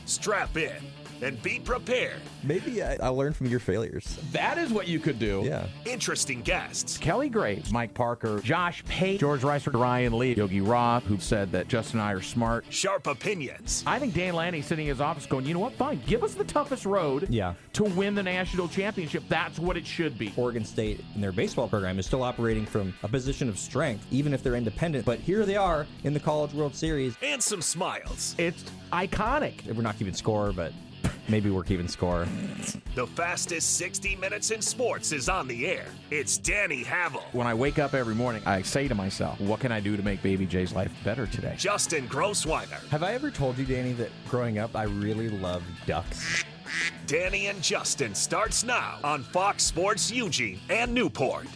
Strap in and be prepared. Maybe I'll learn from your failures. That is what you could do. Yeah. Interesting guests. Kelly Graves, Mike Parker, Josh Pate, George Reiser, Ryan Lee, Yogi Roth, who said that Justin and I are smart. Sharp opinions. I think Dan Lanning sitting in his office going, you know what, fine, give us the toughest road to win the national championship. That's what it should be. Oregon State, in their baseball program, is still operating from a position of strength, even if they're independent. But here they are in the College World Series. And some smiles. It's iconic. We're not keeping score, but maybe we're keeping score. The fastest 60 minutes in sports is on the air. It's Danny Havel. When I wake up every morning, I say to myself, what can I do to make Baby J's life better today? Justin Grossweiner. Have I ever told you, Danny, that growing up, I really loved ducks? Danny and Justin starts now on Fox Sports Eugene and Newport.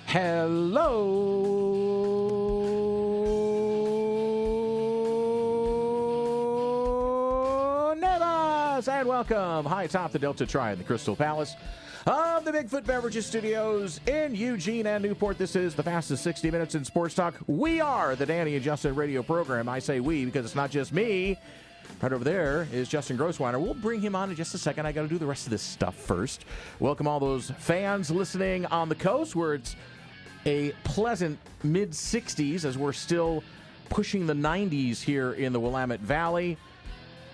Hello, neighbors, and welcome high atop the Delta Triad, the Crystal Palace of the Bigfoot Beverages Studios in Eugene and Newport. This is the fastest 60 minutes in sports talk. We are the Danny and Justin radio program. I say we because it's not just me. Right over there is Justin Grossweiner. We'll bring him on in just a second. I got to do the rest of this stuff first. Welcome all those fans listening on the coast where it's a pleasant mid-60s as we're still pushing the 90s here in the Willamette Valley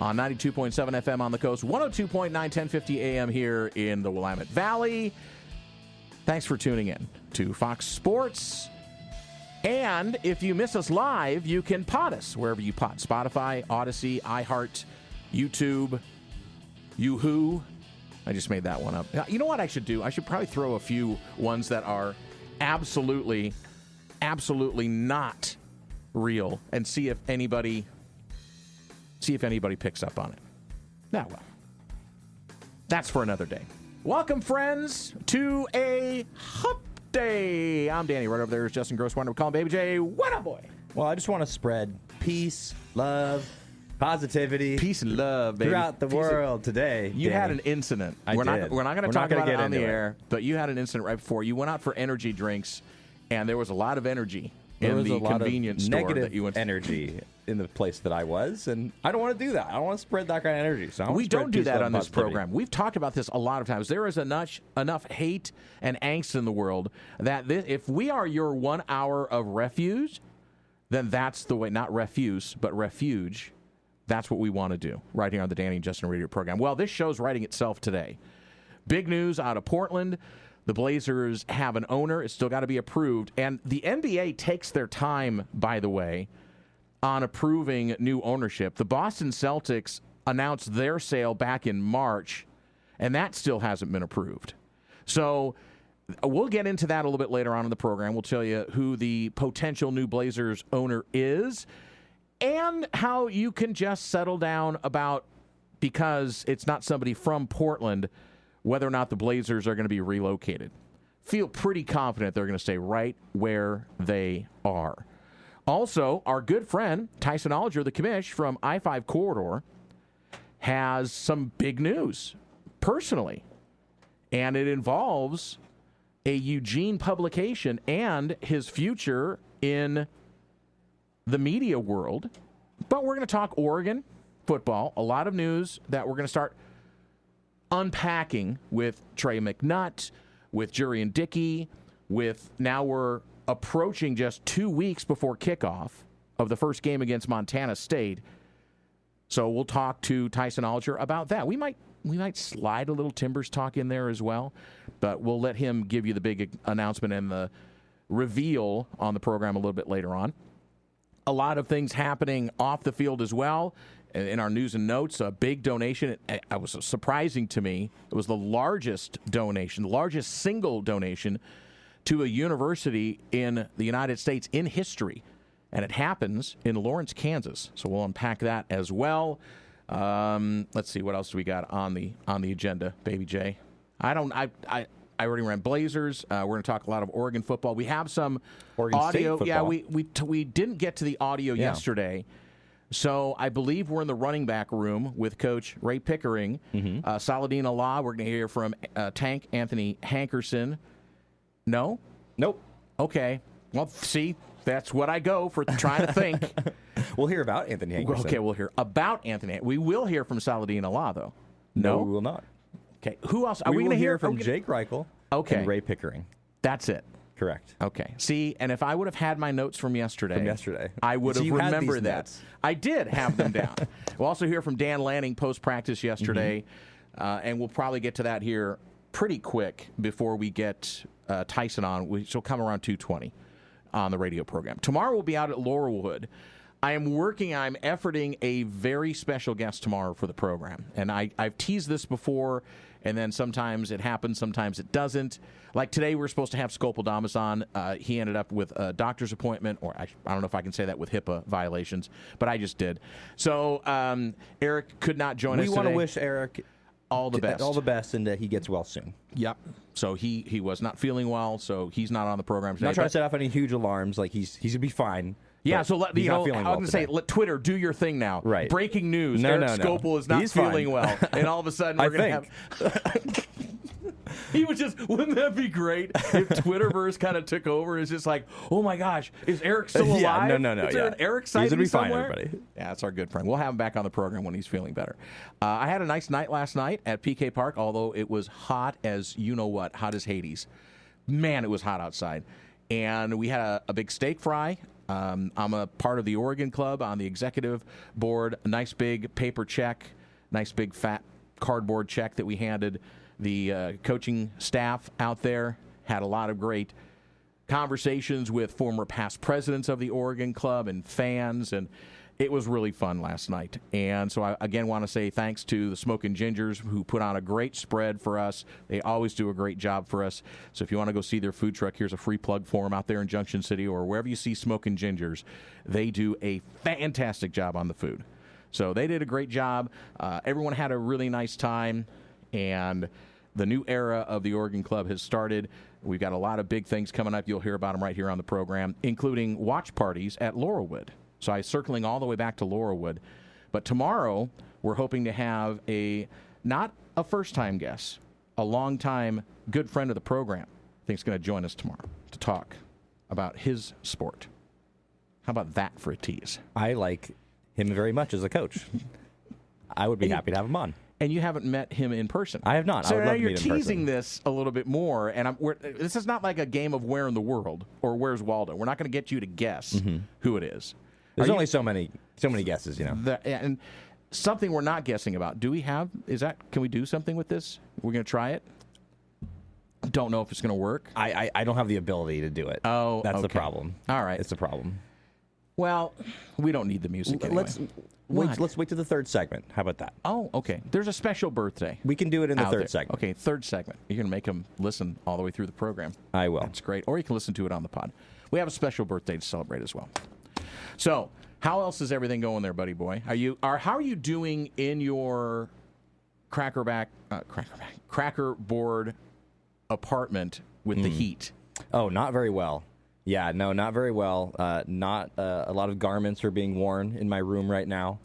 on 92.7 FM on the coast, 102.9, 1050 AM here in the Willamette Valley. Thanks for tuning in to Fox Sports. And if you miss us live, you can pod us wherever you pod. Spotify, Odyssey, iHeart, YouTube, Yoo-Hoo. I just made that one up. You know what I should do? I should probably throw a few ones that are absolutely not real and see if anybody picks up on it. Now, well, that's for another day. Welcome, friends, to a hump day. I'm Danny. Right over there is Justin Grossweiner. We call him Baby J. What up, boy? Well, I just want to spread peace, love, positivity. Peace and love, baby. Throughout the world today. You Danny. had an incident. I We're did. not going to We're talk not gonna about it get on the into air, but you had an incident right before. You went out for energy drinks, and there was a lot of energy in the convenience store negative that you went to. energy in the place that I was, and I don't want to do that. I don't want to spread that kind of energy. So we don't do that on this positivity. program. We've talked about this a lot of times. There is enough hate and angst in the world that if we are your 1 hour of refuge, then that's the way, not refuse, but refuge. That's what we want to do right here on the Danny and Justin Radio program. Well, this show's writing itself today. Big news out of Portland. The Blazers have an owner. It's still got to be approved. And the NBA takes their time, by the way, on approving new ownership. The Boston Celtics announced their sale back in March, and that still hasn't been approved. So we'll get into that a little bit later on in the program. We'll tell you who the potential new Blazers owner is and how you can just settle down about, because it's not somebody from Portland, whether or not the Blazers are going to be relocated. Feel pretty confident they're going to stay right where they are. Also, our good friend, Tyson Alger, the commish from I-5 Corridor, has some big news, personally. And it involves a Eugene publication and his future in the media world. But we're going to talk Oregon football, a lot of news that we're going to start unpacking with Trey McNutt, with Jurian Dickey, now we're approaching just 2 weeks before kickoff of the first game against Montana State. So we'll talk to Tyson Alger about that. We might slide a little Timbers talk in there as well, but we'll let him give you the big announcement and the reveal on the program a little bit later on. A lot of things happening off the field as well. In our news and notes, a big donation. It was surprising to me. It was the largest single donation to a university in the United States in history. And it happens in Lawrence, Kansas. So we'll unpack that as well. Let's see, what else do we got on the agenda, Baby J? I already ran Blazers. We're going to talk a lot of Oregon football. We have some Oregon audio. State football. Yeah, we didn't get to the audio yesterday. So I believe we're in the running back room with Coach Ray Pickering. Saladin Allah, we're going to hear from Tank Anthony Hankerson. No? Nope. Okay. Well, see, that's what I go for trying to think. We'll hear about Anthony Hankerson. Okay, we'll hear about Anthony. We will hear from Saladin Allah, though. No, we will not. Okay, who else? Are we will going to hear from Jake Reichel and Ray Pickering. That's it. Correct. Okay. See, and if I would have had my notes from yesterday, I would have So you had remembered these that. notes. I did have them down. We'll also hear from Dan Lanning post-practice yesterday, and we'll probably get to that here pretty quick before we get Tyson on. She'll come around 2:20 on the radio program. Tomorrow we'll be out at Laurelwood. I'm efforting a very special guest tomorrow for the program. And I've teased this before, and then sometimes it happens, sometimes it doesn't. Like today, we were supposed to have Scopeldamus on. He ended up with a doctor's appointment, or I don't know if I can say that with HIPAA violations, but I just did. So Eric could not join us today. We want to wish Eric all the best. All the best, and that he gets well soon. Yep. So he was not feeling well, so he's not on the program today. I'm not trying to set off any huge alarms. Like he's going to be fine. Yeah, so I'm going to say, let Twitter do your thing now. Right. Breaking news. No, Eric no. Scopel is not He's feeling fine. well. And all of a sudden, we're going to have... He was just, wouldn't that be great if Twitterverse kind of took over and it's just like, oh my gosh, is Eric still alive? Yeah, no. Is there an Eric sighting He's going to be somewhere? fine, everybody. Yeah, that's our good friend. We'll have him back on the program when he's feeling better. I had a nice night last night at PK Park, although it was hot as you-know-what, hot as Hades. Man, it was hot outside. And we had a big steak fry. I'm a part of the Oregon Club on the executive board. A nice big paper check, nice big fat cardboard check that we handed the coaching staff out there. Had a lot of great conversations with former past presidents of the Oregon Club and fans, and it was really fun last night. And so I, again, want to say thanks to the Smokin' Gingers who put on a great spread for us. They always do a great job for us. So if you want to go see their food truck, here's a free plug for them out there in Junction City or wherever you see Smokin' Gingers. They do a fantastic job on the food. So they did a great job. Everyone had a really nice time, and the new era of the Oregon Club has started. We've got a lot of big things coming up. You'll hear about them right here on the program, including watch parties at Laurelwood. So I'm circling all the way back to Laurelwood. But tomorrow, we're hoping to have not a first-time guest, a long-time good friend of the program. I think he's going to join us tomorrow to talk about his sport. How about that for a tease? I like him very much as a coach. I would be happy to have him on. And you haven't met him in person. I have not. So I would now love to you're meet him in teasing person. this a little bit more, and this is not like a game of Where in the World or Where's Waldo. We're not going to get you to guess who it is. There's only so many guesses, you know. And something we're not guessing about. Do we have? Can we do something with this? We're going to try it. Don't know if it's going to work. I don't have the ability to do it. Oh, that's the okay. problem. All right, it's the problem. Well, we don't need the music anyway. Let's wait to the third segment. How about that? Oh, okay. There's a special birthday. We can do it in the third there. segment. Okay, third segment. You're going to make them listen all the way through the program. I will. That's great. Or you can listen to it on the pod. We have a special birthday to celebrate as well. So, how else is everything going there, buddy boy? How are you doing in your cracker board apartment with the heat? Oh, not very well. Yeah, no, not very well. Not a lot of garments are being worn in my room right now.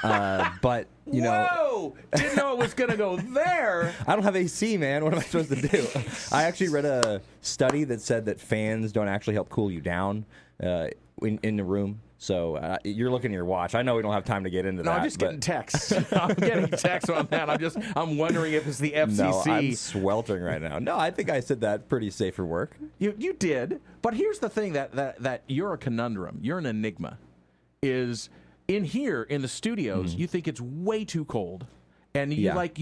But you know, whoa! Didn't know it was gonna go there. I don't have AC, man. What am I supposed to do? I actually read a study that said that fans don't actually help cool you down in the room. So you're looking at your watch. I know we don't have time to get into that. No, I'm just getting texts. I'm getting texts on that. I'm wondering if it's the FCC. No, I'm sweltering right now. No, I think I said that pretty safe for work. You did, but here's the thing that you're a conundrum. You're an enigma. Is in here in the studios, you think it's way too cold, and you're like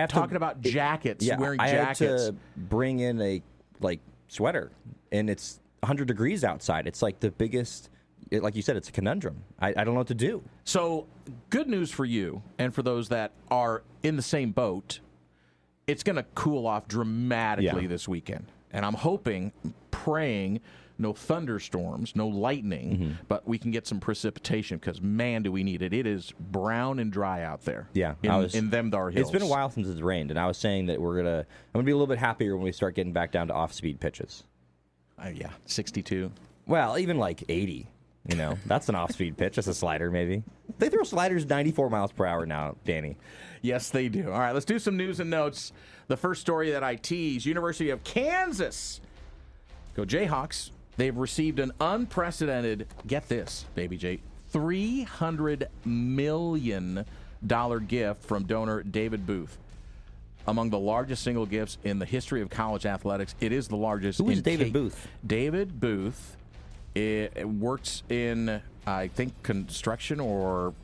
talking about jackets, wearing jackets. I had to bring in a sweater, and it's 100 degrees outside. It's like the biggest. Like you said, it's a conundrum. I don't know what to do. So, good news for you, and for those that are in the same boat, it's going to cool off dramatically this weekend. And I'm hoping, praying, no thunderstorms, no lightning, but we can get some precipitation because, man, do we need it. It is brown and dry out there. Yeah. In them dar hills. It's been a while since it's rained, and I was saying that I'm going to be a little bit happier when we start getting back down to off-speed pitches. 62. Well, even 80. You know, that's an off-speed pitch. That's a slider, maybe. They throw sliders 94 miles per hour now, Danny. Yes, they do. All right, let's do some news and notes. The first story that I tease, University of Kansas. Go Jayhawks. They've received an unprecedented, get this, baby Jay, $300 million gift from donor David Booth. Among the largest single gifts in the history of college athletics. It is the largest. Who is David Booth? David Booth works in, I think, construction or...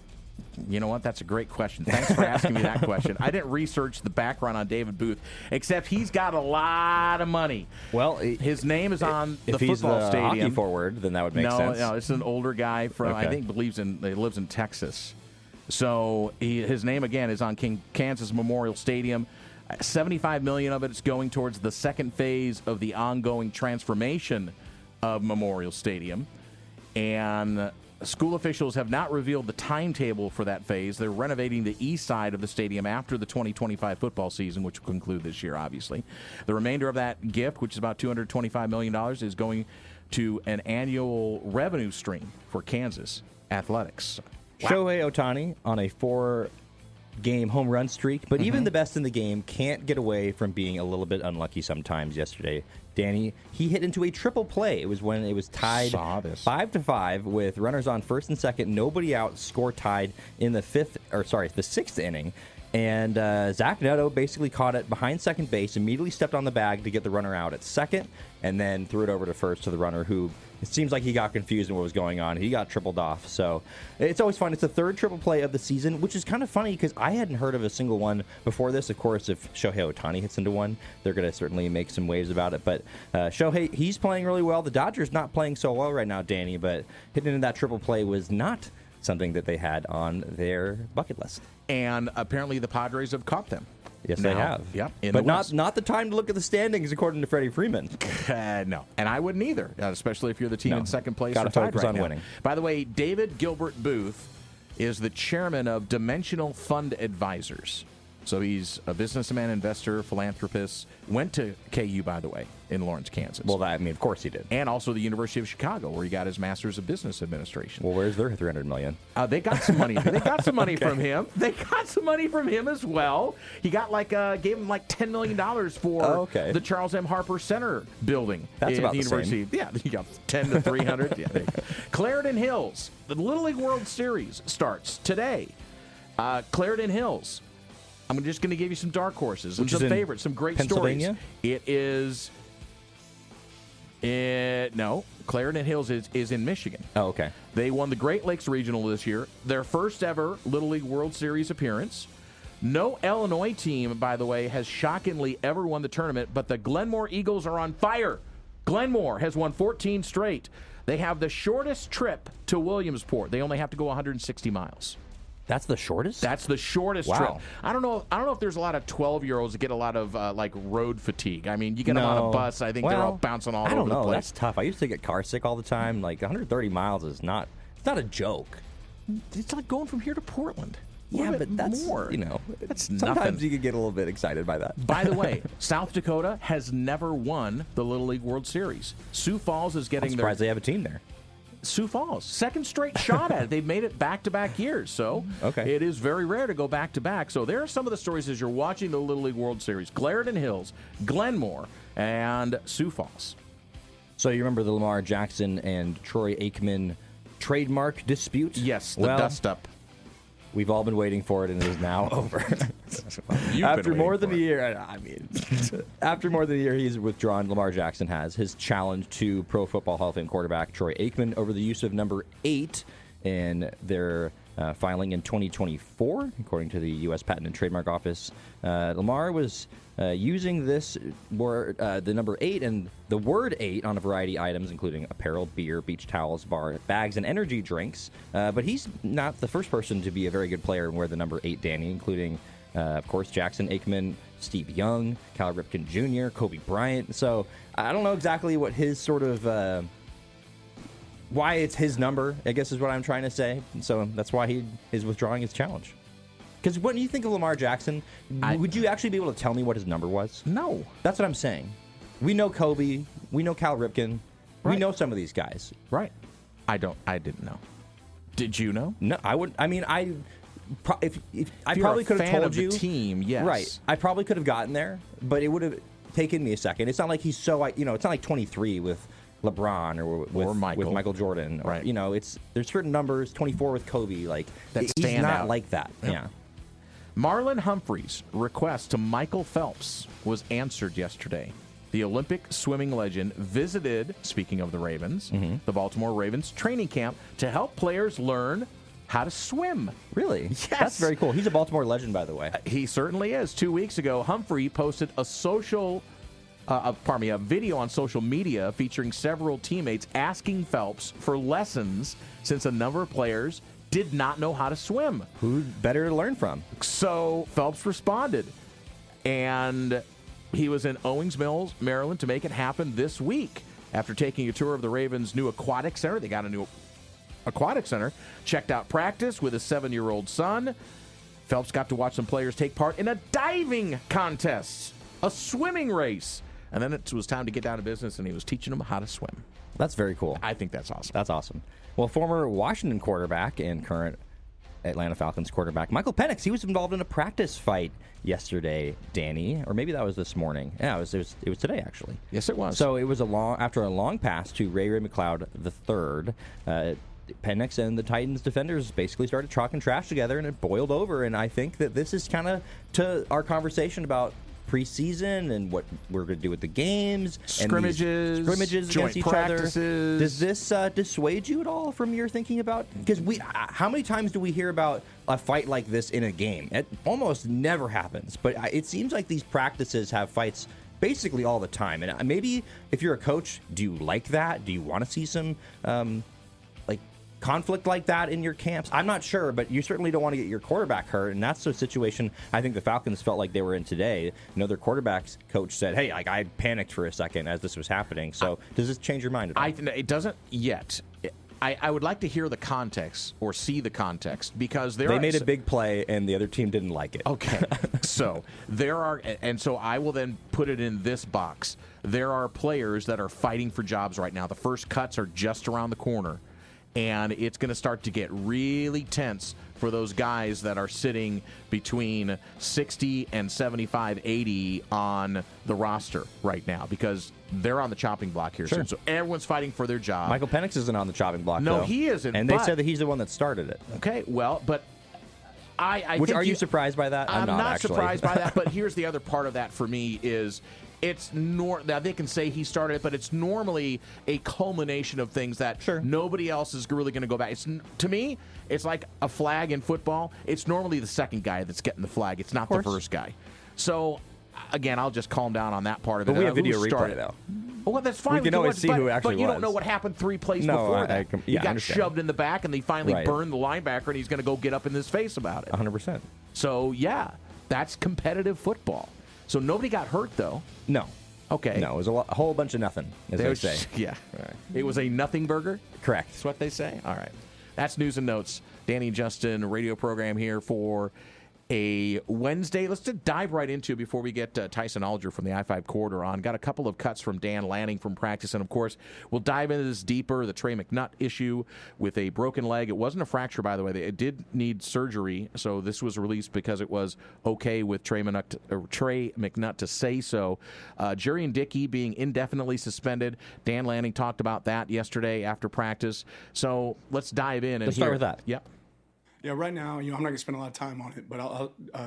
You know what? That's a great question. Thanks for asking me that question. I didn't research the background on David Booth, except he's got a lot of money. Well, his name is on the football if he's the stadium. hockey forward, then that would make sense. No, it's an older guy from I think he lives in Texas. So his name again is on Kansas Memorial Stadium. $75 million of it is going towards the second phase of the ongoing transformation of Memorial Stadium, and school officials have not revealed the timetable for that phase. They're renovating the east side of the stadium after the 2025 football season, which will conclude this year, obviously. The remainder of that gift, which is about $225 million, is going to an annual revenue stream for Kansas athletics. Wow. Shohei Ohtani on a 4-game home run streak, but even the best in the game can't get away from being a little bit unlucky sometimes yesterday. Danny, he hit into a triple play. It was when it was tied 5-5 with runners on first and second, nobody out, score tied in the sixth inning. And Zach Neto basically caught it behind second base, immediately stepped on the bag to get the runner out at second, and then threw it over to first to the runner who, it seems like he got confused in what was going on. He got tripled off. So it's always fun. It's the third triple play of the season, which is kind of funny because I hadn't heard of a single one before this. Of course, if Shohei Ohtani hits into one, they're going to certainly make some waves about it. But Shohei, he's playing really well. The Dodgers not playing so well right now, Danny, but hitting into that triple play was not something that they had on their bucket list. And apparently the Padres have caught them. Yes, they have. Yep. But not the time to look at the standings, according to Freddie Freeman. No. And I wouldn't either, especially if you're the team in second place. Got to focus on winning. By the way, David Gilbert Booth is the chairman of Dimensional Fund Advisors. So he's a businessman, investor, philanthropist. Went to KU, by the way, in Lawrence, Kansas. Well, of course he did. And also the University of Chicago, where he got his master's of business administration. Well, where's their $300 million? They got some money. They got some money from him. They got some money from him as well. He got gave him $10 million for the Charles M. Harper Center building. That's about the university. Same. Yeah, he got 10 to 300. Yeah, there you go. Clarendon Hills, the Little League World Series starts today. Clarendon Hills. I'm just going to give you some dark horses and some favorites, some great stories. It is... No, Clarendon Hills is in Michigan. Oh, okay. They won the Great Lakes Regional this year, their first ever Little League World Series appearance. No Illinois team, by the way, has shockingly ever won the tournament, but the Glenmore Eagles are on fire. Glenmore has won 14 straight. They have the shortest trip to Williamsport. They only have to go 160 miles. That's the shortest? That's the shortest trip. I don't know if there's a lot of 12-year-olds that get a lot of road fatigue. I mean, you get them on a bus, I think they're all bouncing all over the place. I don't know. That's tough. I used to get car sick all the time. 130 miles is not a joke. It's like going from here to Portland. Yeah, but that's more. That's sometimes nothing. You could get a little bit excited by that. By the way, South Dakota has never won the Little League World Series. Sioux Falls is getting I'm surprised they have a team there. Sioux Falls, second straight shot at it. They've made it back-to-back years, so it is very rare to go back-to-back. So there are some of the stories as you're watching the Little League World Series. Clarendon Hills, Glenmore, and Sioux Falls. So you remember the Lamar Jackson and Troy Aikman trademark dispute? Yes, the dust-up. We've all been waiting for it, and it is now over. After more than a year, after more than a year, he's withdrawn. Lamar Jackson has his challenge to Pro Football Hall of Fame quarterback Troy Aikman over the use of number 8 in their filing in 2024, according to the U.S. Patent and Trademark Office. Lamar was using this word, the number 8 and the word 8 on a variety of items, including apparel, beer, beach towels, bar bags, and energy drinks. But he's not the first person to be a very good player and wear the number 8, Danny, including, of course, Jackson, Aikman, Steve Young, Cal Ripken Jr., Kobe Bryant. So I don't know exactly what his sort of... why it's his number, I guess is what I'm trying to say. So that's why he is withdrawing his challenge. Because when you think of Lamar Jackson, would you actually be able to tell me what his number was? No. That's what I'm saying. We know Kobe. We know Cal Ripken. Right. We know some of these guys. Right. I didn't know. Did you know? No, I would. I mean, I probably could have told you. The team, yes. Right. I probably could have gotten there, but it would have taken me a second. It's not like he's so. It's not like 23 with LeBron or with Michael Jordan. Right. You know, there's certain numbers, 24 with Kobe, like that he's stand not out. like that. Yep. Yeah. Marlon Humphrey's request to Michael Phelps was answered yesterday. The Olympic swimming legend visited, speaking of the Ravens, the Baltimore Ravens training camp to help players learn how to swim. Really? Yes. That's very cool. He's a Baltimore legend, by the way. He certainly is. 2 weeks ago, Humphrey posted a video on social media featuring several teammates asking Phelps for lessons since a number of players did not know how to swim. Who better to learn from? So Phelps responded, and he was in Owings Mills, Maryland, to make it happen this week. After taking a tour of the Ravens' new aquatic center, they got a new aquatic center, checked out practice with his 7-year-old son. Phelps got to watch some players take part in a diving contest, a swimming race. And then it was time to get down to business, and he was teaching them how to swim. That's very cool. I think that's awesome. That's awesome. Well, former Washington quarterback and current Atlanta Falcons quarterback Michael Penix, he was involved in a practice fight yesterday, Danny, or maybe that was this morning. Yeah, it was today, actually. Yes, it was. So it was after a long pass to Ray McLeod III. Penix and the Titans defenders basically started talking trash together, and it boiled over. And I think that this is kind of to our conversation about preseason and what we're going to do with the games, scrimmages against joint each practices. other. Does this dissuade you at all from your thinking about? Because how many times do we hear about a fight like this in a game? It almost never happens, but it seems like these practices have fights basically all the time. And maybe if you're a coach, do you like that? Do you want to see some conflict like that in your camps? I'm not sure, but you certainly don't want to get your quarterback hurt, and that's the situation I think the Falcons felt like they were in today. You know, their quarterback's coach said, hey, I panicked for a second as this was happening. So does this change your mind at all? It doesn't yet. I would like to hear the context or see the context, because they made a big play and the other team didn't like it. Okay. So I will then put it in this box. There are players that are fighting for jobs right now. The first cuts are just around the corner. And it's going to start to get really tense for those guys that are sitting between 60 and 75, 80 on the roster right now, because they're on the chopping block here. Sure. So everyone's fighting for their job. Michael Penix isn't on the chopping block, No, though. he isn't. And they said that he's the one that started it. Okay, well, but I Which, think are you surprised by that? I'm not actually. surprised by that, but here's the other part of that for me is now they can say he started it, but it's normally a culmination of things that nobody else is really going to go back. To me, it's like a flag in football. It's normally the second guy that's getting the flag. It's not the first guy. So, again, I'll just calm down on that part of it. But we have video replay, though. Well, that's fine. We can always see who actually But you was. don't know what happened 3 plays before that. He got shoved in the back, and they finally burned the linebacker, and he's going to go get up in his face about it. 100%. So, yeah, that's competitive football. So nobody got hurt, though. No. Okay. No, it was a whole bunch of nothing, as they say. Yeah. Right. It was a nothing burger? Correct. That's what they say? All right. That's News and Notes. Danny and Justin, radio program here for a Wednesday. Let's just dive right into it before we get Tyson Alger from the I-5 corridor on. Got a couple of cuts from Dan Lanning from practice, and of course, we'll dive into this deeper, the Trey McNutt issue with a broken leg. It wasn't a fracture, by the way. It did need surgery, so this was released because it was okay with Trey McNutt to say so. Jerry and Dickey being indefinitely suspended. Dan Lanning talked about that yesterday after practice. So let's dive in. Let's start with that. Yep. Yeah, right now, I'm not going to spend a lot of time on it, but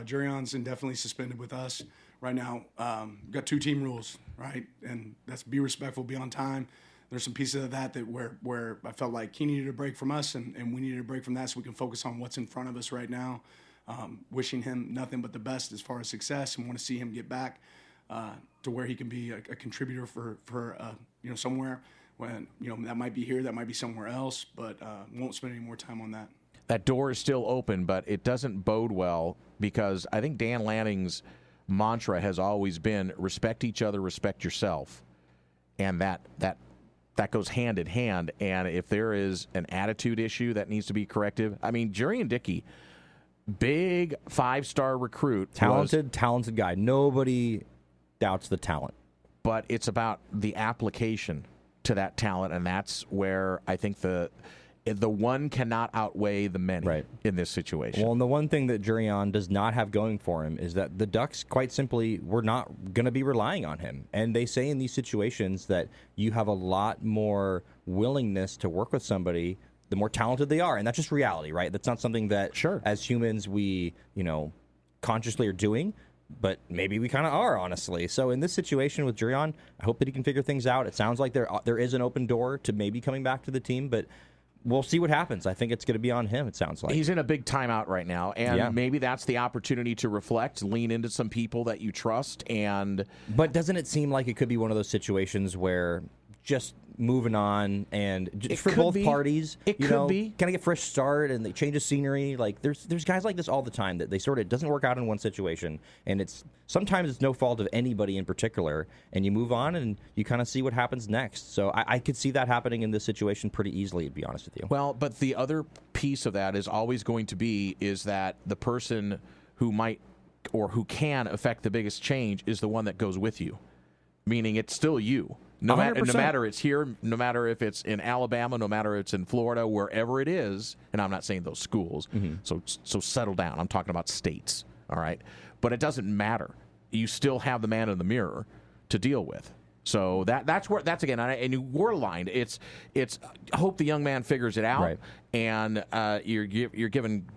Jurion's indefinitely suspended with us right now. We've got 2 team rules, right? And that's be respectful, be on time. There's some pieces of that where I felt like he needed a break from us and we needed a break from that so we can focus on what's in front of us right now. Wishing him nothing but the best as far as success, and want to see him get back to where he can be a contributor for somewhere. When that might be here, that might be somewhere else, but won't spend any more time on that. That door is still open, but it doesn't bode well, because I think Dan Lanning's mantra has always been respect each other, respect yourself. And that goes hand in hand. And if there is an attitude issue that needs to be corrective, I mean, Jerry and Dickey, big 5-star recruit. Talented guy. Nobody doubts the talent. But it's about the application to that talent, and that's where I think the one cannot outweigh the many in this situation. Well, and the one thing that Jurion does not have going for him is that the Ducks, quite simply, were not going to be relying on him. And they say in these situations that you have a lot more willingness to work with somebody the more talented they are. And that's just reality, right? That's not something that, as humans, we, consciously are doing. But maybe we kind of are, honestly. So in this situation with Jurion, I hope that he can figure things out. It sounds like there is an open door to maybe coming back to the team, but we'll see what happens. I think it's going to be on him, it sounds like. He's in a big timeout right now, and maybe that's the opportunity to reflect, lean into some people that you trust. But doesn't it seem like it could be one of those situations where just moving on and just for both parties, it could be kind of get fresh start and they change the scenery. Like there's guys like this all the time that they sort of, it doesn't work out in one situation, and sometimes it's no fault of anybody in particular, and you move on and you kind of see what happens next. So I could see that happening in this situation pretty easily, to be honest with you. Well, but the other piece of that is always going to be is that the person who might or who can affect the biggest change is the one that goes with you, meaning it's still you. No matter it's here, no matter if it's in Alabama, no matter if it's in Florida, wherever it is, and I'm not saying those schools, so settle down. I'm talking about states, all right? But it doesn't matter. You still have the man in the mirror to deal with. So that's again, and we're aligned. It's hope the young man figures it out, and you're given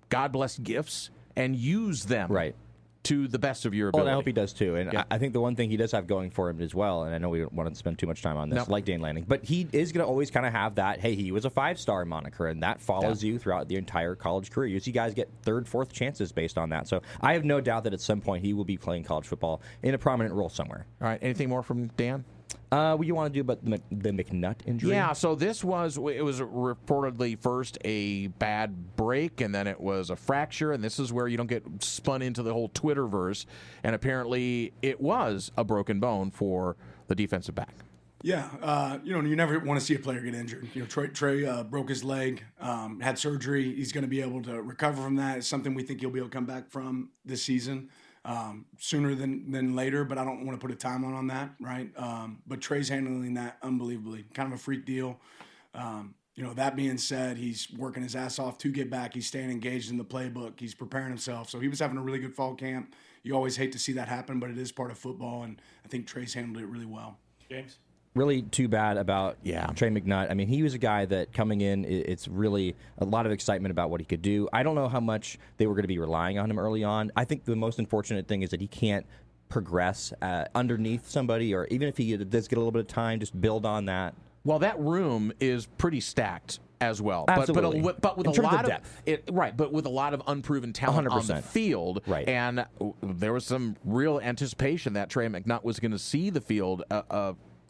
God blessed gifts and use them to the best of your ability. Well, and I hope he does too. And I think the one thing he does have going for him as well, and I know we don't want to spend too much time on this, like Dane Lanning, but he is going to always kind of have that, hey, he was a 5-star moniker, and that follows you throughout the entire college career. You see guys get 3rd, 4th chances based on that. So I have no doubt that at some point he will be playing college football in a prominent role somewhere. All right, anything more from Dan? What you want to do about the McNutt injury? Yeah, so it was reportedly first a bad break, and then it was a fracture, and this is where you don't get spun into the whole Twitterverse, and apparently it was a broken bone for the defensive back. Yeah, you never want to see a player get injured. Trey broke his leg, had surgery. He's going to be able to recover from that. It's something we think he'll be able to come back from this season. Sooner than later, but I don't want to put a timeline on that, right? But Trey's handling that unbelievably, kind of a freak deal. That being said, he's working his ass off to get back. He's staying engaged in the playbook. He's preparing himself. So he was having a really good fall camp. You always hate to see that happen, but it is part of football, and I think Trey's handled it really well. James? Really too bad about Trey McNutt. I mean, he was a guy that coming in, it's really a lot of excitement about what he could do. I don't know how much they were going to be relying on him early on. I think the most unfortunate thing is that he can't progress underneath somebody, or even if he does get a little bit of time, just build on that. Well, that room is pretty stacked as well. Absolutely. But with in a terms lot of depth. But with a lot of unproven talent 100%. on the field. Right. And there was some real anticipation that Trey McNutt was going to see the field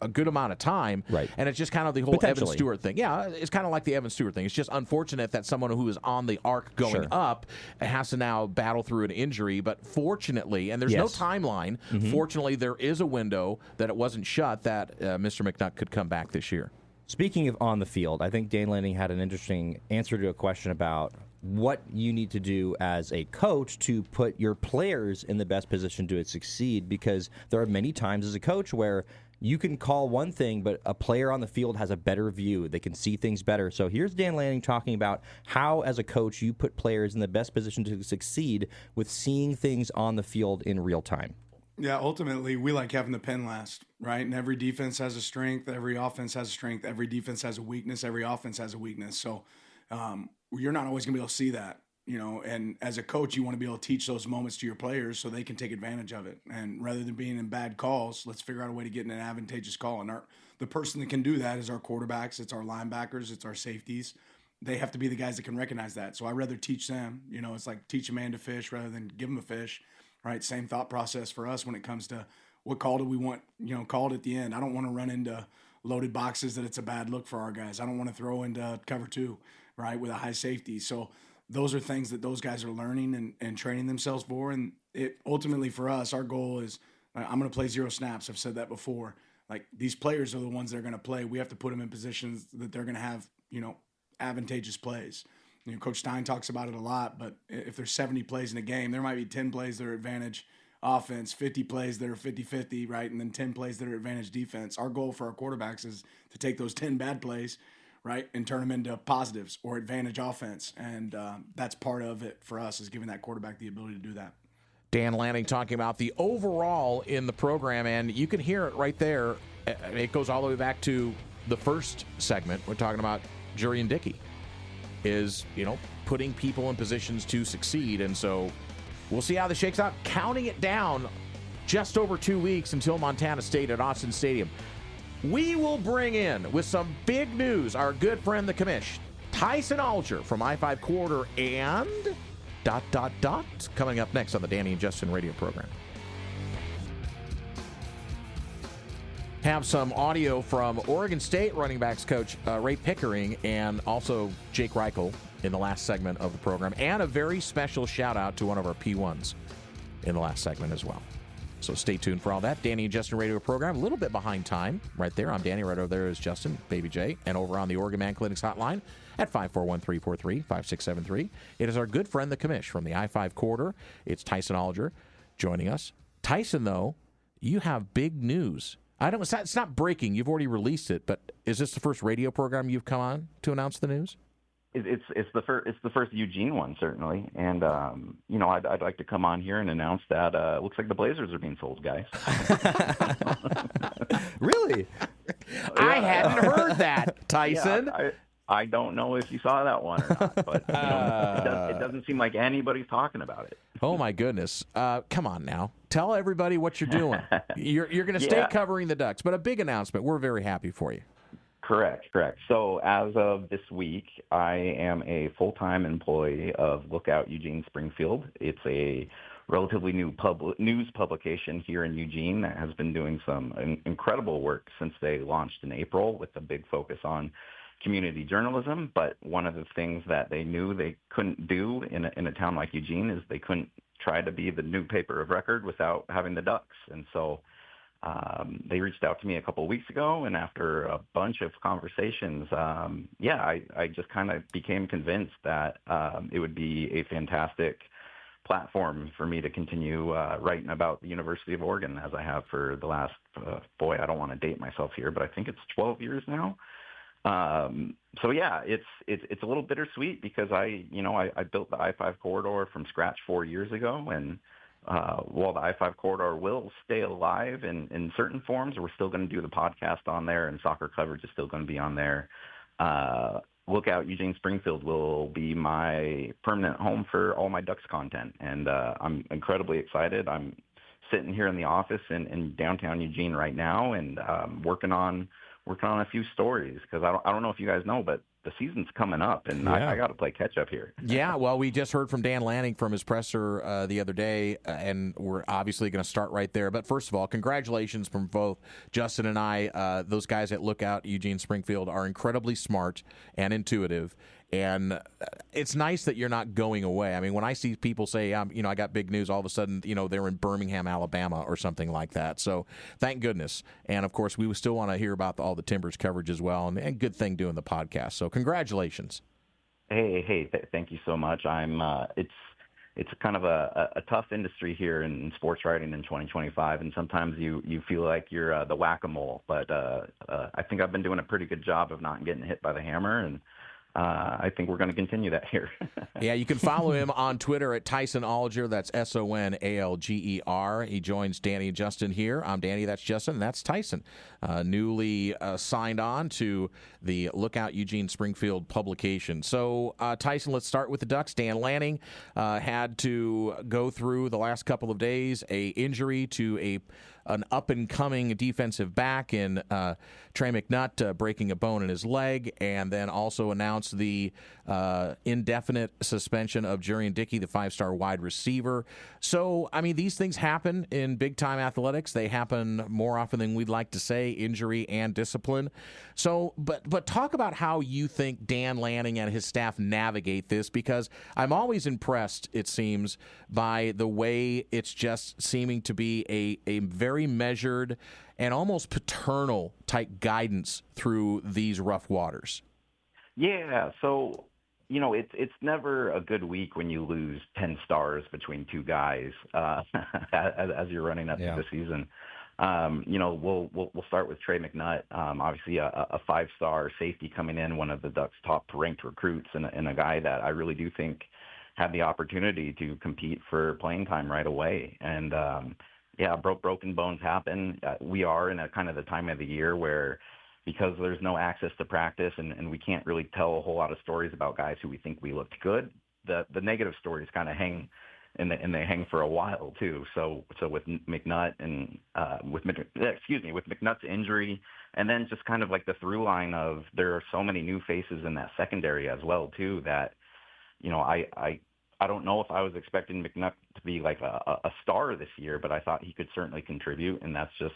a good amount of time. Right. And it's just kind of the whole Evan Stewart thing. Yeah, it's kind of like the Evan Stewart thing. It's just unfortunate that someone who is on the arc going up has to now battle through an injury. But fortunately, and there's no timeline, fortunately there is a window that it wasn't shut that Mr. McNutt could come back this year. Speaking of on the field, I think Dane Lanning had an interesting answer to a question about what you need to do as a coach to put your players in the best position to succeed, because there are many times as a coach where you can call one thing, but a player on the field has a better view. They can see things better. So here's Dan Lanning talking about how, as a coach, you put players in the best position to succeed with seeing things on the field in real time. Yeah, ultimately, we like having the pen last, right? And every defense has a strength. Every offense has a strength. Every defense has a weakness. Every offense has a weakness. So you're not always going to be able to see that. And as a coach, you want to be able to teach those moments to your players so they can take advantage of it. And rather than being in bad calls, let's figure out a way to get in an advantageous call. And the person that can do that is our quarterbacks, it's our linebackers, it's our safeties. They have to be the guys that can recognize that. So I'd rather teach them. It's like teach a man to fish rather than give him a fish, right? Same thought process for us when it comes to what call do we want, called at the end. I don't want to run into loaded boxes that it's a bad look for our guys. I don't want to throw into cover 2, right, with a high safety. So those are things that those guys are learning and training themselves for. And it ultimately for us, our goal is I'm going to play 0 snaps. I've said that before. Like, these players are the ones that are going to play. We have to put them in positions that they're going to have, advantageous plays. Coach Stein talks about it a lot, but if there's 70 plays in a game, there might be 10 plays that are advantage offense, 50 plays that are 50-50, right? And then 10 plays that are advantage defense. Our goal for our quarterbacks is to take those 10 bad plays, right, and turn them into positives or advantage offense. And that's part of it for us, is giving that quarterback the ability to do that. Dan Lanning talking about the overall in the program, and you can hear it right there. It goes all the way back to the first segment. We're talking about Dickey is, putting people in positions to succeed. And so we'll see how this shakes out. Counting it down just over 2 weeks until Montana State at Austin Stadium. We will bring in, with some big news, our good friend, the commish, Tyson Alger from I-5 Corridor, and ... coming up next on the Danny and Justin radio program. Have some audio from Oregon State running backs coach Ray Pickering and also Jake Reichel in the last segment of the program, and a very special shout-out to one of our P1s in the last segment as well. So stay tuned for all that. Danny and Justin radio program, a little bit behind time right there. I'm Danny, right over there is Justin, Baby J, and over on the Oregon Man Clinics hotline at 541-343-5673. It is our good friend, the commish from the I-5 Corridor. It's Tyson Alger joining us. Tyson, though, you have big news. It's not breaking. You've already released it, but is this the first radio program you've come on to announce the news? It's the first Eugene one, certainly, and I'd like to come on here and announce that it looks like the Blazers are being sold, guys. Really? I hadn't heard that, Tyson. Yeah, I don't know if you saw that one or not, but it doesn't seem like anybody's talking about it. Oh my goodness! Come on now, tell everybody what you're doing. You're going to stay covering the Ducks, but a big announcement. We're very happy for you. Correct. So as of this week, I am a full-time employee of Lookout Eugene-Springfield. It's a relatively new news publication here in Eugene that has been doing some incredible work since they launched in April, with a big focus on community journalism. But one of the things that they knew they couldn't do in a town like Eugene is they couldn't try to be the new paper of record without having the Ducks. And so they reached out to me a couple of weeks ago, and after a bunch of conversations, I just kind of became convinced that it would be a fantastic platform for me to continue writing about the University of Oregon, as I have for the last, I don't want to date myself here, but I think it's 12 years now. It's a little bittersweet because I built the I-5 corridor from scratch 4 years ago, and while the I-5 corridor will stay alive in certain forms, we're still going to do the podcast on there, and soccer coverage is still going to be on there. Lookout Eugene-Springfield will be my permanent home for all my Ducks content, and I'm incredibly excited. I'm sitting here in the office in downtown Eugene right now, and working on a few stories, because I don't know if you guys know, but the season's coming up, and I got to play catch up here. Yeah, well, we just heard from Dan Lanning from his presser the other day, and we're obviously going to start right there. But first of all, congratulations from both Justin and I. Those guys at Lookout Eugene-Springfield are incredibly smart and intuitive. And it's nice that you're not going away. I mean, when I see people say, I got big news, all of a sudden, they're in Birmingham, Alabama or something like that. So thank goodness. And, of course, we still want to hear about all the Timbers coverage as well. And good thing doing the podcast. So congratulations. Hey, thank you so much. It's kind of a tough industry here in sports writing in 2025, and sometimes you feel like you're the whack-a-mole. But I think I've been doing a pretty good job of not getting hit by the hammer, and I think we're going to continue that here. Yeah, you can follow him on Twitter at Tyson Alger. That's SONALGER. He joins Danny and Justin here. I'm Danny, that's Justin, and that's Tyson. Newly signed on to the Lookout Eugene-Springfield publication. So, Tyson, let's start with the Ducks. Dan Lanning had to go through the last couple of days a injury to an up-and-coming defensive back in Trey McNutt breaking a bone in his leg, and then also announced the indefinite suspension of Dickey, the five-star wide receiver. So, I mean, these things happen in big-time athletics. They happen more often than we'd like to say, injury and discipline. So, but talk about how you think Dan Lanning and his staff navigate this, because I'm always impressed, it seems, by the way it's just seeming to be a very measured and almost paternal type guidance through these rough waters. Yeah, so it's never a good week when you lose 10 stars between two guys as you're running up to the season. We'll start with Trey McNutt, obviously a 5-star safety coming in, one of the Ducks' top-ranked recruits, and a guy that I really do think had the opportunity to compete for playing time right away. And broken bones happen. We are in a kind of the time of the year where, because there's no access to practice and we can't really tell a whole lot of stories about guys who we think we looked good, the negative stories kind of hang, and they hang for a while too. So with McNutt and with McNutt's injury, and then just kind of like the through line of there are so many new faces in that secondary as well too, that I don't know if I was expecting McNutt to be like a star this year, but I thought he could certainly contribute, and that's just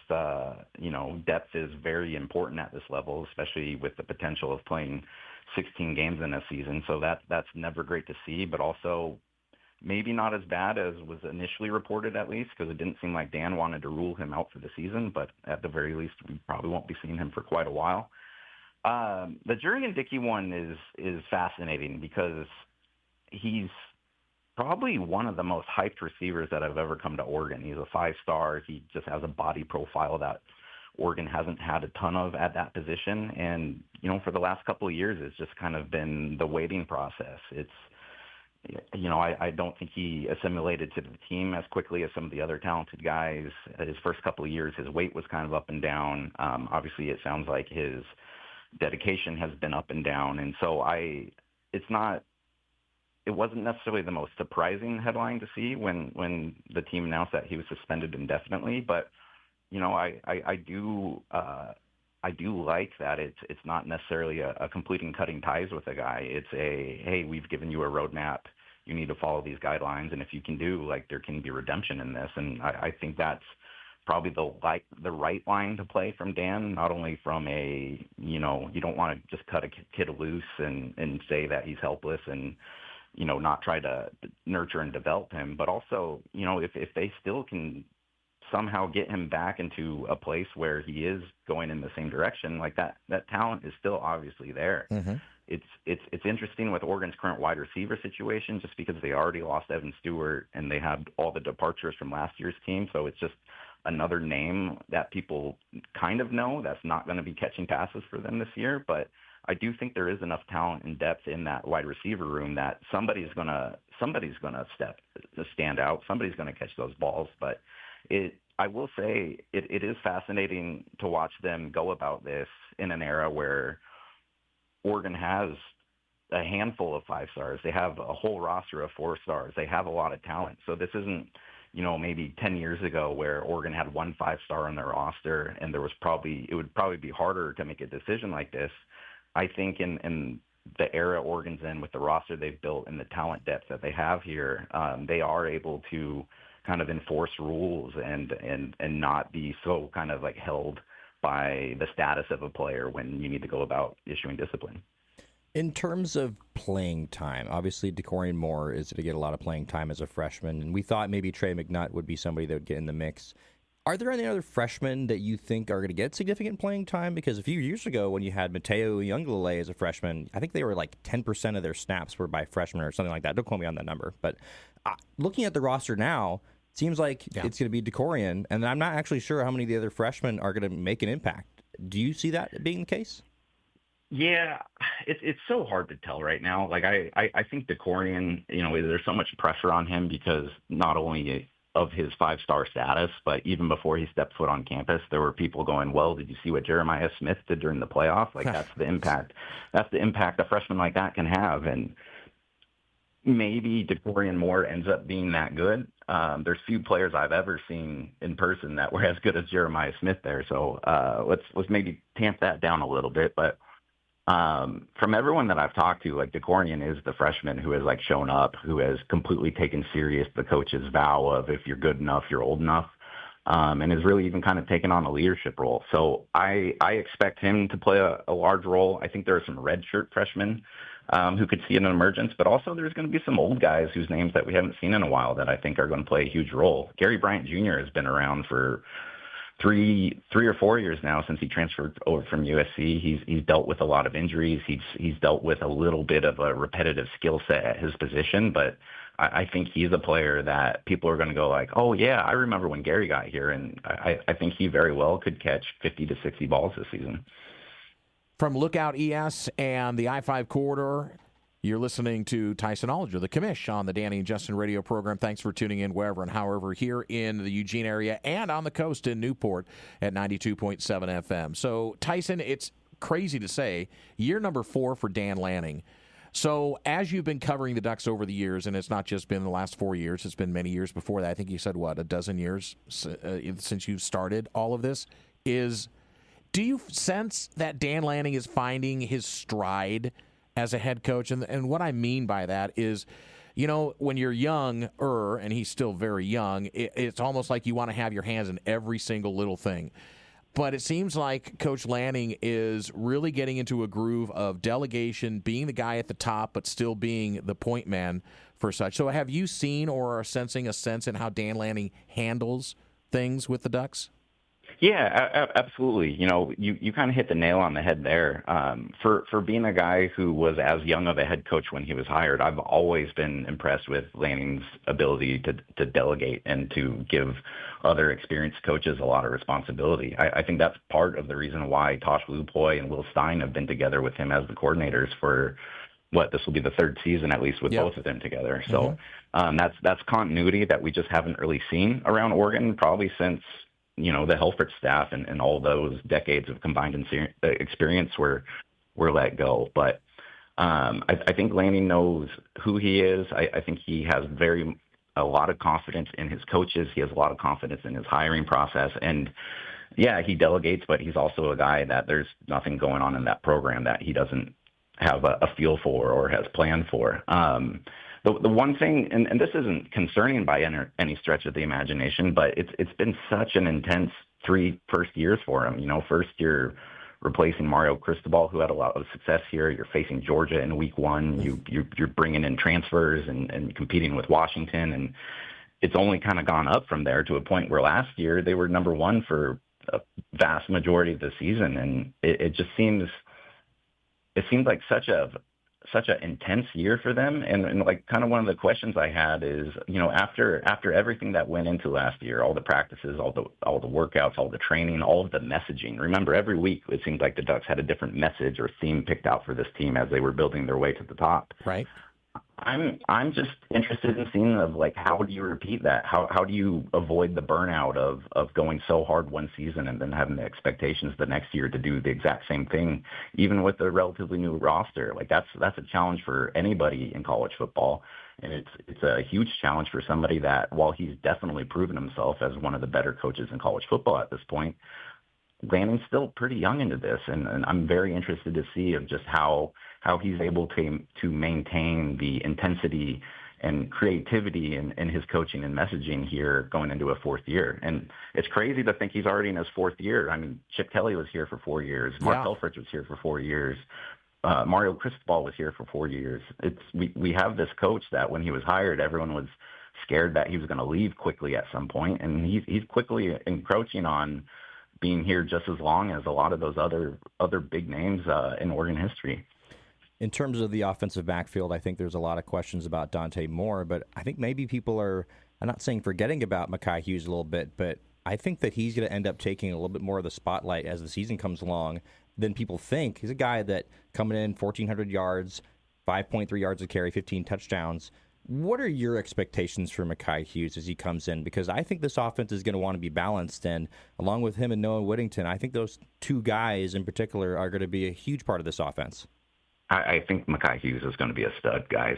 depth is very important at this level, especially with the potential of playing 16 games in a season. So that's never great to see, but also maybe not as bad as was initially reported, at least, because it didn't seem like Dan wanted to rule him out for the season, but at the very least, we probably won't be seeing him for quite a while. The Dickey one is fascinating because he's probably one of the most hyped receivers that have ever come to Oregon. He's a 5-star. He just has a body profile that Oregon hasn't had a ton of at that position. And, for the last couple of years, it's just kind of been the waiting process. I don't think he assimilated to the team as quickly as some of the other talented guys. His first couple of years, his weight was kind of up and down. Obviously, it sounds like his dedication has been up and down. And so it wasn't necessarily the most surprising headline to see when the team announced that he was suspended indefinitely. But, I do like that it's not necessarily a completing cutting ties with a guy. It's hey, we've given you a roadmap. You need to follow these guidelines. And if you can there can be redemption in this. And I think that's probably the right line to play from Dan, not only from you don't want to just cut a kid loose and say that he's helpless and, not try to nurture and develop him, but also, if they still can somehow get him back into a place where he is going in the same direction, like that talent is still obviously there. Mm-hmm. It's interesting with Oregon's current wide receiver situation, just because they already lost Evan Stewart and they had all the departures from last year's team. So it's just another name that people kind of know that's not going to be catching passes for them this year. But I do think there is enough talent and depth in that wide receiver room that somebody's gonna stand out. Somebody's gonna catch those balls. But I will say it is fascinating to watch them go about this in an era where Oregon has a handful of 5-stars. They have a whole roster of 4-stars. They have a lot of talent. So this isn't, maybe 10 years ago where Oregon had one 5-star on their roster and it would probably be harder to make a decision like this. I think in the era Oregon's in, with the roster they've built and the talent depth that they have here, they are able to kind of enforce rules and not be so kind of like held by the status of a player when you need to go about issuing discipline. In terms of playing time, obviously DeCorian Moore is going to get a lot of playing time as a freshman, and we thought maybe Trey McNutt would be somebody that would get in the mix. Are there any other freshmen that you think are going to get significant playing time? Because a few years ago when you had Mateo Younglele as a freshman, I think they were like 10% of their snaps were by freshmen or something like that. Don't quote me on that number. But looking at the roster now, it seems like it's going to be DeCorian, and I'm not actually sure how many of the other freshmen are going to make an impact. Do you see that being the case? Yeah, it's so hard to tell right now. Like I think DeCorian, there's so much pressure on him because not only of his 5-star status, but even before he stepped foot on campus, there were people going, well, did you see what Jeremiah Smith did during the playoff? Like that's the impact a freshman like that can have. And maybe DeCorian Moore ends up being that good. There's few players I've ever seen in person that were as good as Jeremiah Smith there. So let's maybe tamp that down a little bit. But from everyone that I've talked to, like DeCorian is the freshman who has like shown up, who has completely taken serious the coach's vow of if you're good enough, you're old enough, and has really even kind of taken on a leadership role. So I expect him to play a large role. I think there are some redshirt freshmen who could see an emergence, but also there's going to be some old guys whose names that we haven't seen in a while that I think are going to play a huge role. Gary Bryant Jr. has been around for 3 or 4 years now since he transferred over from USC. He's dealt with a lot of injuries. He's dealt with a little bit of a repetitive skill set at his position, but I think he's a player that people are going to go like, oh yeah, I remember when Gary got here, and I think he very well could catch 50 to 60 balls this season. From Lookout ES and the I-5 corridor, you're listening to Tyson Alger, the commish, on the Danny and Justin radio program. Thanks for tuning in wherever and however here in the Eugene area and on the coast in Newport at 92.7 FM. So, Tyson, it's crazy to say, year number 4 for Dan Lanning. So, as you've been covering the Ducks over the years, and it's not just been the last 4 years, it's been many years before that. I think you said, a dozen years since you've started all of this. Do you sense that Dan Lanning is finding his stride as a head coach? And what I mean by that is, when you're younger, and he's still very young, it's almost like you want to have your hands in every single little thing. But it seems like Coach Lanning is really getting into a groove of delegation, being the guy at the top, but still being the point man for such. So have you seen or are sensing a sense in how Dan Lanning handles things with the Ducks? Yeah, absolutely. You kind of hit the nail on the head there. For being a guy who was as young of a head coach when he was hired, I've always been impressed with Lanning's ability to delegate and to give other experienced coaches a lot of responsibility. I think that's part of the reason why Tosh Lupoy and Will Stein have been together with him as the coordinators for this will be the third season at least with both of them together. So that's continuity that we just haven't really seen around Oregon probably since the Helfrich staff and all those decades of combined experience were let go. But I think Lanning knows who he is. I think he has a lot of confidence in his coaches. He has a lot of confidence in his hiring process. And, yeah, he delegates, but he's also a guy that there's nothing going on in that program that he doesn't have a feel for or has planned for. The one thing, and this isn't concerning by any stretch of the imagination, but it's been such an intense 3 first years for him. First you're replacing Mario Cristobal, who had a lot of success here. You're facing Georgia in week 1. You're bringing in transfers and competing with Washington, and it's only kind of gone up from there to a point where last year they were number 1 for a vast majority of the season, and it seems like such an intense year for them. And like kind of one of the questions I had is, after everything that went into last year, all the practices, all the workouts, all the training, all of the messaging. Remember, every week it seemed like the Ducks had a different message or theme picked out for this team as they were building their way to the top. Right. I'm just interested in seeing how do you repeat that? How do you avoid the burnout of going so hard one season and then having the expectations the next year to do the exact same thing, even with a relatively new roster? That's a challenge for anybody in college football, and it's a huge challenge for somebody that, while he's definitely proven himself as one of the better coaches in college football at this point, Lanning's still pretty young into this, and I'm very interested to see of just how he's able to maintain the intensity and creativity in his coaching and messaging here going into a 4th year. And it's crazy to think he's already in his 4th year. I mean, Chip Kelly was here for 4 years. Mark Helfrich was here for 4 years. Mario Cristobal was here for 4 years. We have this coach that when he was hired, everyone was scared that he was going to leave quickly at some point, and he's quickly encroaching on being here just as long as a lot of those other big names in Oregon history. In terms of the offensive backfield, I think there's a lot of questions about Dante Moore, but I think maybe people are, I'm not saying forgetting about Mekhi Hughes a little bit, but I think that he's going to end up taking a little bit more of the spotlight as the season comes along than people think. He's a guy that coming in 1,400 yards, 5.3 yards a carry, 15 touchdowns. What are your expectations for Mekhi Hughes as he comes in? Because I think this offense is going to want to be balanced, and along with him and Noah Whittington, I think those 2 guys in particular are going to be a huge part of this offense. I think Mekhi Hughes is going to be a stud, guys.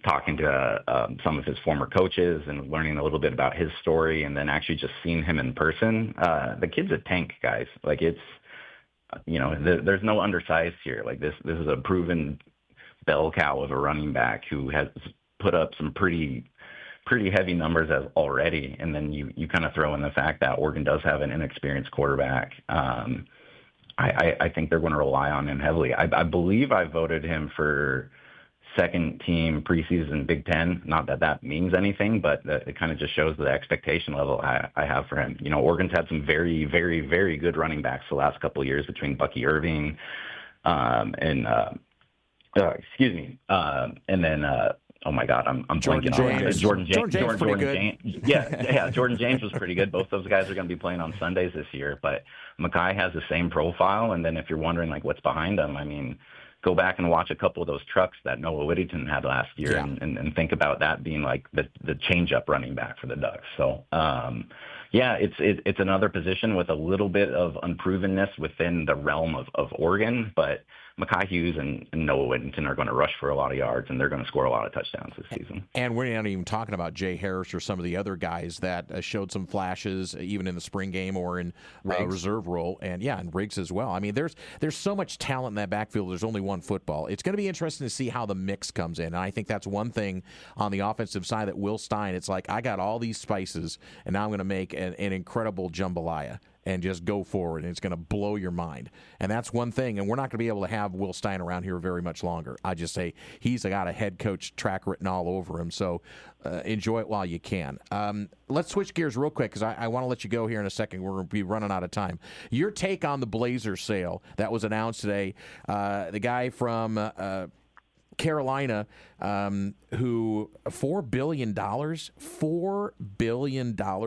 Talking to some of his former coaches and learning a little bit about his story, and then actually just seeing him in person, the kid's a tank, guys. There's no undersized here. This is a proven bell cow of a running back who has put up some pretty heavy numbers already, and then you kind of throw in the fact that Oregon does have an inexperienced quarterback. I think they're going to rely on him heavily. I believe I voted him for second team preseason Big Ten. Not that that means anything, but it kind of just shows the expectation level I have for him. You know, Oregon's had some very, very, very good running backs the last couple of years between Bucky Irving and then oh my God, I'm Jordan blanking on James. Jordan James. Jordan James. Yeah, Jordan James was pretty good. Both those guys are going to be playing on Sundays this year. But Mackay has the same profile. And then if you're wondering like what's behind him, I mean, go back and watch a couple of those trucks that Noah Whittington had last year, and think about that being like the change-up running back for the Ducks. So yeah, it's another position with a little bit of unprovenness within the realm of Oregon, but Mackay Hughes and Noah Whittington are going to rush for a lot of yards, and they're going to score a lot of touchdowns this season. And we're not even talking about Jay Harris or some of the other guys that showed some flashes even in the spring game or in reserve role, and Riggs as well. I mean, there's so much talent in that backfield. There's only one football. It's going to be interesting to see how the mix comes in, and I think that's one thing on the offensive side that Will Stein, it's like, I got all these spices, and now I'm going to make an incredible jambalaya and just go forward, and it's going to blow your mind. And that's one thing, and we're not going to be able to have Will Stein around here very much longer. I just say he's got a head coach track written all over him, so enjoy it while you can. Let's switch gears real quick because I want to let you go here in a second. We're going to be running out of time. Your take on the Blazers sale that was announced today, the guy from Carolina, who $4 billion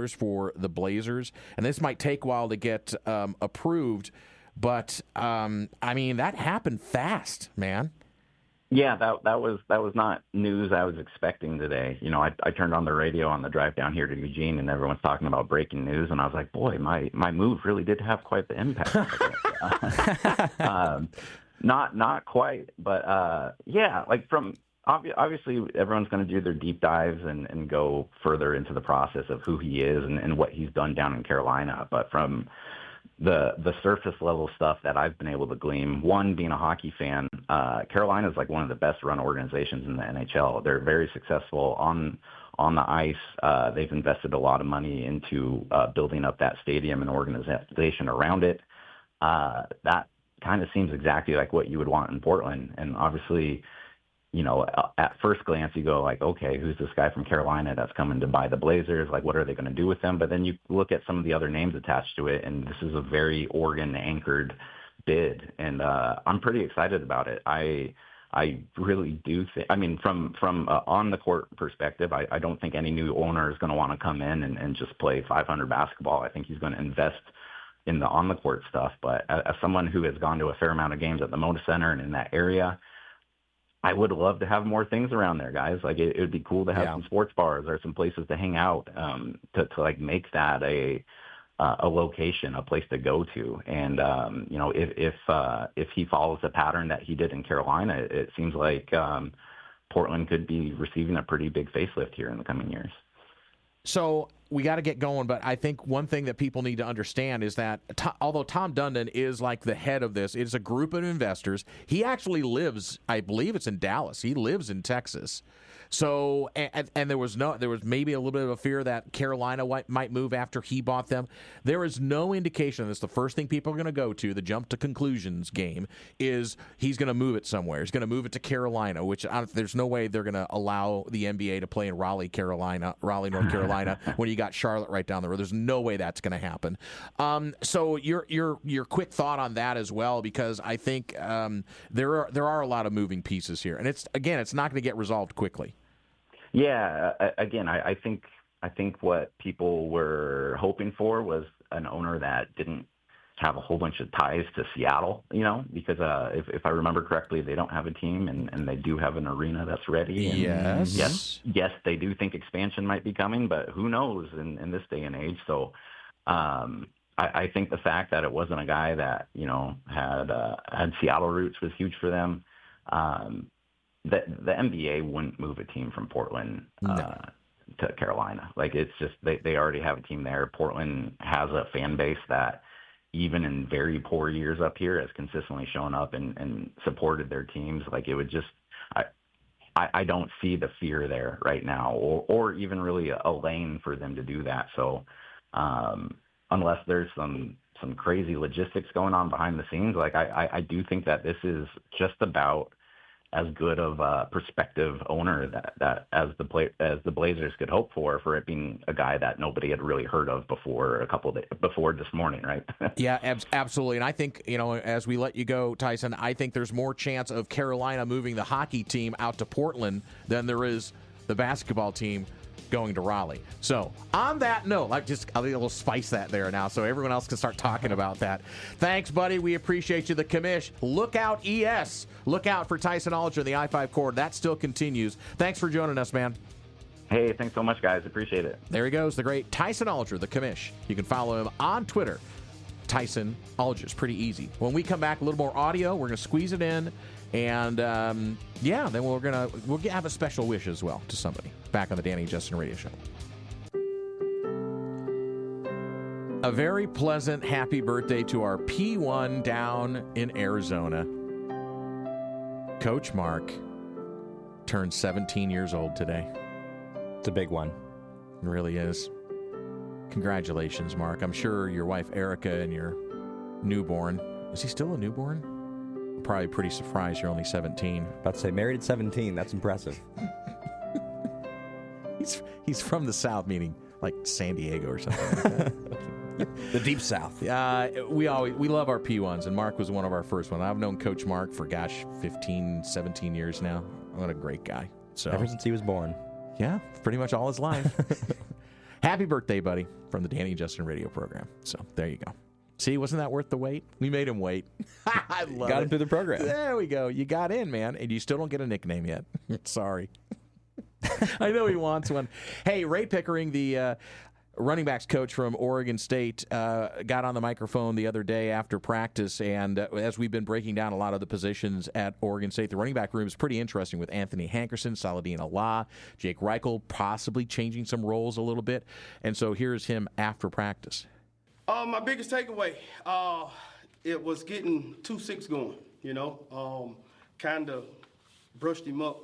for the Blazers, and this might take a while to get approved, but I mean, that happened fast, man. Yeah, that was not news I was expecting today. You know, I turned on the radio on the drive down here to Eugene, and everyone's talking about breaking news, and I was like, boy, my move really did have quite the impact. Not quite, but yeah, like from obviously everyone's going to do their deep dives and go further into the process of who he is and what he's done down in Carolina. But from the surface level stuff that I've been able to glean, one, being a hockey fan, Carolina is like one of the best run organizations in the NHL. They're very successful on the ice. They've invested a lot of money into building up that stadium and organization around it. That kind of seems exactly like what you would want in Portland. And obviously, you know, at first glance, you go like, okay, who's this guy from Carolina that's coming to buy the Blazers? Like, what are they going to do with them? But then you look at some of the other names attached to it, and this is a very Oregon-anchored bid. And I'm pretty excited about it. I really do think, I mean, from on the court perspective, I don't think any new owner is going to want to come in and just play 500 basketball. I think he's going to invest in the on the court stuff. But as someone who has gone to a fair amount of games at the Moda Center and in that area, I would love to have more things around there, guys. Like it would be cool to have some sports bars or some places to hang out, to like make that a location, a place to go to. And you know, if he follows the pattern that he did in Carolina, it seems like Portland could be receiving a pretty big facelift here in the coming years. So we got to get going, but I think one thing that people need to understand is that although Tom Dundon is like the head of this, it's a group of investors. He actually lives, I believe it's in Dallas. He lives in Texas. So, and there was maybe a little bit of a fear that Carolina might move after he bought them. There is no indication of this. The first thing people are going to go to, the jump to conclusions game, is he's going to move it somewhere. He's going to move it to Carolina, which there's no way they're going to allow the NBA to play in Raleigh, North Carolina, when you got Charlotte right down the road. There's no way that's going to happen. So your quick thought on that as well, because I think there are a lot of moving pieces here, and it's not going to get resolved quickly. Yeah, again, I think what people were hoping for was an owner that didn't have a whole bunch of ties to Seattle, you know, because if I remember correctly, they don't have a team and they do have an arena that's ready. And yes, they do think expansion might be coming, but who knows in this day and age. So I think the fact that it wasn't a guy that, you know, had Seattle roots was huge for them. The NBA wouldn't move a team from Portland to Carolina. Like, it's just they already have a team there. Portland has a fan base that even in very poor years up here has consistently shown up and supported their teams. Like, it would just I don't see the fear there right now, or even really a lane for them to do that. So unless there's some crazy logistics going on behind the scenes, like I do think that this is just about as good of a prospective owner that as the Blazers could hope for it being a guy that nobody had really heard of before before this morning, right? Yeah, absolutely. And I think, as we let you go, Tyson, I think there's more chance of Carolina moving the hockey team out to Portland than there is the basketball team going to Raleigh. So on that note, I'll be able to spice that there now so everyone else can start talking about that. Thanks, buddy. We appreciate you. The commish. Look out, ES. Look out for Tyson Alger in the I-5 corridor. That still continues. Thanks for joining us, man. Hey, thanks so much, guys. Appreciate it. There he goes, the great Tyson Alger, the commish. You can follow him on Twitter. Tyson Alger. It's pretty easy. When we come back, a little more audio. We're going to squeeze it in. And, then we'll have a special wish as well to somebody back on the Danny and Justin Radio Show. A very pleasant happy birthday to our P1 down in Arizona. Coach Mark turned 17 years old today. It's a big one. It really is. Congratulations, Mark. I'm sure your wife Erica and your newborn. Is he still a newborn? Probably pretty surprised you're only 17. About to say, married at 17. That's impressive. He's from the South, meaning like San Diego or something like that. The deep South. We love our P1s, and Mark was one of our first ones. I've known Coach Mark for, 15, 17 years now. What a great guy. So ever since he was born. Yeah, pretty much all his life. Happy birthday, buddy, from the Danny and Justin radio program. So there you go. See, wasn't that worth the wait? We made him wait. I love Got him through the program. There we go. You got in, man, and you still don't get a nickname yet. Sorry. I know he wants one. Hey, Ray Pickering, the running backs coach from Oregon State, got on the microphone the other day after practice, and as we've been breaking down a lot of the positions at Oregon State, the running back room is pretty interesting with Anthony Hankerson, Saladin Allah, Jake Reichel possibly changing some roles a little bit. And so here's him after practice. My biggest takeaway, it was getting 2-6 going, kind of brushed him up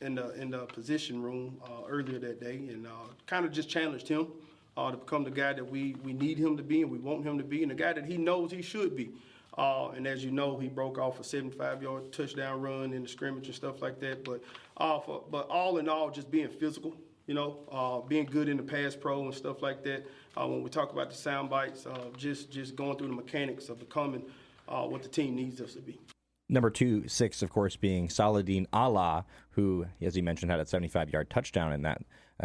in the position room earlier that day, and kind of just challenged him to become the guy that we need him to be and we want him to be, and the guy that he knows he should be. And as you know, he broke off a 75-yard touchdown run in the scrimmage and stuff like that. But all in all, just being physical, being good in the pass pro and stuff like that. When we talk about the sound bites, just going through the mechanics of becoming what the team needs us to be. Number 6, of course, being Saladin Allah, who, as he mentioned, had a 75-yard touchdown in that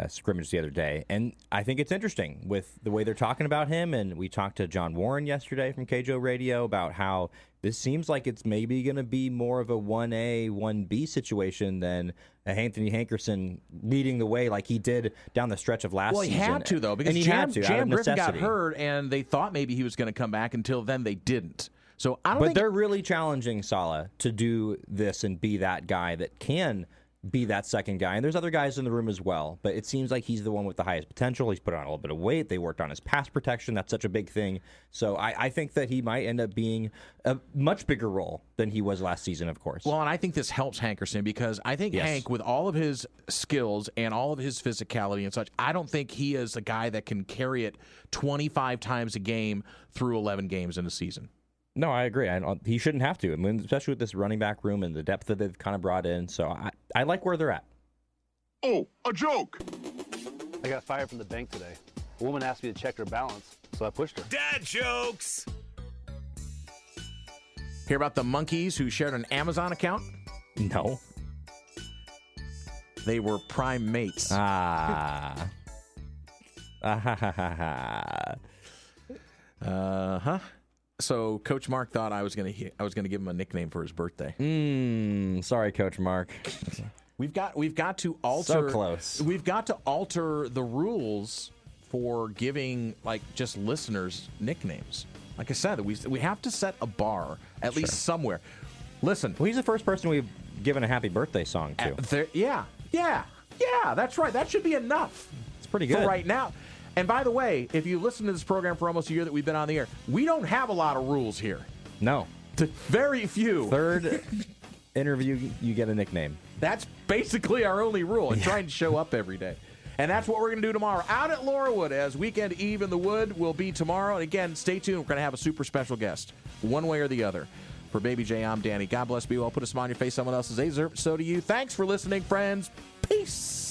scrimmage the other day. And I think it's interesting with the way they're talking about him. And we talked to John Warren yesterday from KJO Radio about how this seems like it's maybe going to be more of a 1A, 1B situation than Anthony Hankerson leading the way like he did down the stretch of last season. Well, he had to, though, because Jam Griffin got hurt, and they thought maybe he was going to come back. Until then, they didn't. So I don't think they're really challenging Salah to do this and be that guy that can be that second guy. And there's other guys in the room as well, but it seems like he's the one with the highest potential. He's put on a little bit of weight. They worked on his pass protection. That's such a big thing. So I think that he might end up being a much bigger role than he was last season, of course. Well, and I think this helps Hankerson because I think Hank, with all of his skills and all of his physicality and such, I don't think he is a guy that can carry it 25 times a game through 11 games in a season. No, I agree. He shouldn't have to. I mean, especially with this running back room and the depth that they've kind of brought in. So I like where they're at. Oh, a joke! I got fired from the bank today. A woman asked me to check her balance, so I pushed her. Dad jokes! Hear about the monkeys who shared an Amazon account? No. They were prime mates. Uh-huh. So Coach Mark thought I was gonna give him a nickname for his birthday. Sorry, Coach Mark. We've got to alter. So close. We've got to alter the rules for giving just listeners nicknames. Like I said, we have to set a bar at least somewhere. Listen, well, he's the first person we've given a happy birthday song to. Yeah. That's right. That should be enough. It's pretty good for right now. And by the way, if you listen to this program for almost a year that we've been on the air, we don't have a lot of rules here. No. Very few. Third interview, you get a nickname. That's basically our only rule, and trying to show up every day. And that's what we're going to do tomorrow out at Laurelwood, as Weekend Eve in the Wood will be tomorrow. And again, stay tuned. We're going to have a super special guest, one way or the other. For Baby J, I'm Danny. God bless, be well. Put a smile on your face. Someone else's. They deserve it. So do you. Thanks for listening, friends. Peace.